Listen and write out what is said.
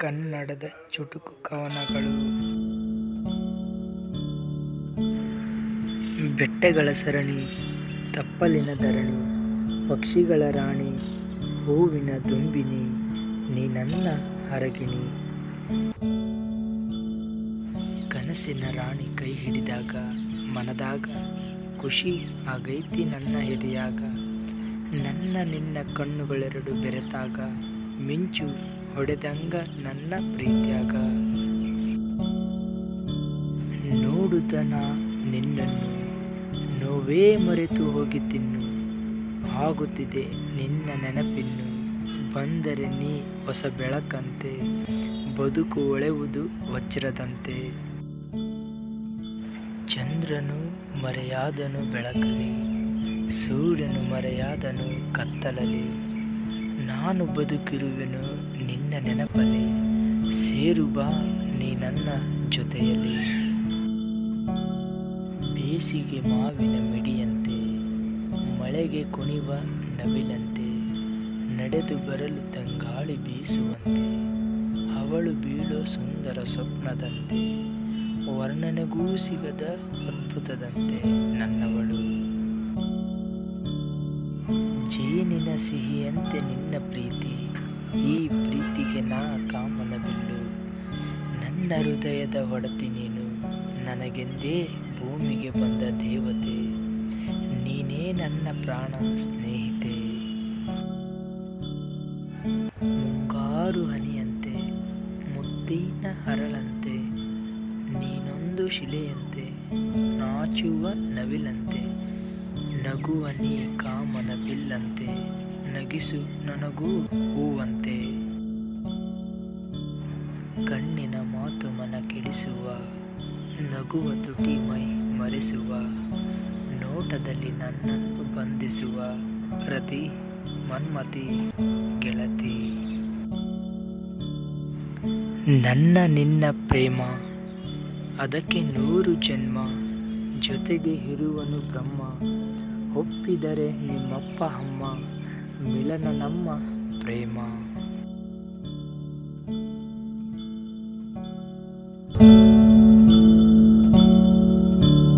ಕನ್ನಡದ ಚುಟುಕು ಕವನಗಳು. ಬೆಟ್ಟಗಳ ಸರಣಿ, ತಪ್ಪಲಿನ ಧರಣಿ, ಪಕ್ಷಿಗಳ ರಾಣಿ, ಹೂವಿನ ದುಂಬಿನಿ, ನೀ ನನ್ನ ಹರಗಿಣಿ. ಕನಸಿನ ರಾಣಿ ಕೈ ಹಿಡಿದಾಗ ಮನದಾಗ ಖುಷಿ ಆಗೈತಿ ನನ್ನ ಎದೆಯಾಗ. ನನ್ನ ನಿನ್ನ ಕಣ್ಣುಗಳೆರಡು ಬೆರೆತಾಗ ಮಿಂಚು ಹೊಡೆದಂಗ ನನ್ನ ಪ್ರೀತ್ಯಾಗ. ನೋಡುತ್ತನ ನಿನ್ನನ್ನು ನೋವೇ ಮರೆತು ಹೋಗಿತ್ತಿನ್ನು. ಆಗುತ್ತಿದೆ ನಿನ್ನ ನೆನಪಿನ್ನು, ಬಂದರೆ ನೀ ಹೊಸ ಬೆಳಕಂತೆ, ಬದುಕು ಹೊಳೆವುದು ವಜ್ರದಂತೆ. ಚಂದ್ರನು ಮರೆಯಾದನು ಬೆಳಕಲಿ, ಸೂರ್ಯನು ಮರೆಯಾದನು ಕತ್ತಲಲಿ. ನಾನು ಬದುಕಿರುವೆನು ನಿನ್ನ ನೆನಪಲ್ಲಿ, ಸೇರು ಬಾ ನೀ ನನ್ನ ಜೊತೆಯಲ್ಲಿ. ಬೇಸಿಗೆ ಮಾವಿನ ಮಿಡಿಯಂತೆ, ಮಳೆಗೆ ಕುಣಿವ ನವಿಲಂತೆ, ನಡೆದು ಬರಲು ತಂಗಾಳಿ ಬೀಸುವಂತೆ, ಅವಳು ಬೀಳೋ ಸುಂದರ ಸ್ವಪ್ನದಂತೆ, ವರ್ಣನೆಗೂ ಸಿಗದ ಅದ್ಭುತದಂತೆ ನನ್ನವಳು. ಜೇನಿನ ಸಿಹಿಯಂತೆ ನಿನ್ನ ಪ್ರೀತಿ, ಈ ಪ್ರೀತಿಗೆ ನಾ ಕಾಮನ ಬಿಲ್ಲು. ನನ್ನ ಹೃದಯದ ಒಡತಿ ನೀನು, ನನಗೆಂದೇ ಭೂಮಿಗೆ ಬಂದ ದೇವತೆ, ನೀನೇ ನನ್ನ ಪ್ರಾಣ ಸ್ನೇಹಿತೆ. ಮುಂಗಾರು ಹನಿಯಂತೆ, ಮುದ್ದಿನ ಹರಳಂತೆ, ನೀನೊಂದು ಶಿಲೆಯಂತೆ, ನಾಚುವ ನವಿಲಂತೆ, ನಗುವ ನೀ ಕಾಮನ ಬಿಲ್ಲಂತೆ, ನಗಿಸು ನನಗೂ ಹೂವಂತೆ. ಕಣ್ಣಿನ ಮಾತು ಮನ ಕೆಡಿಸುವ, ನಗುವ ತುಟಿ ಮೈ ಮರೆಸುವ, ನೋಟದಲ್ಲಿ ನನ್ನನ್ನು ಬಂಧಿಸುವ ಪ್ರತಿ ಮನ್ಮತಿ ಗೆಳತಿ. ನನ್ನ ನಿನ್ನ ಪ್ರೇಮ ಅದಕ್ಕೆ 100 ಜನ್ಮ, ಜೊತೆಗೆ ಇರುವನು ಬ್ರಹ್ಮ. ಒಪ್ಪಿದರೆ ನಿಮ್ಮಪ್ಪ ಅಮ್ಮ, ಮಿಲನ ನಮ್ಮ ಪ್ರೇಮ.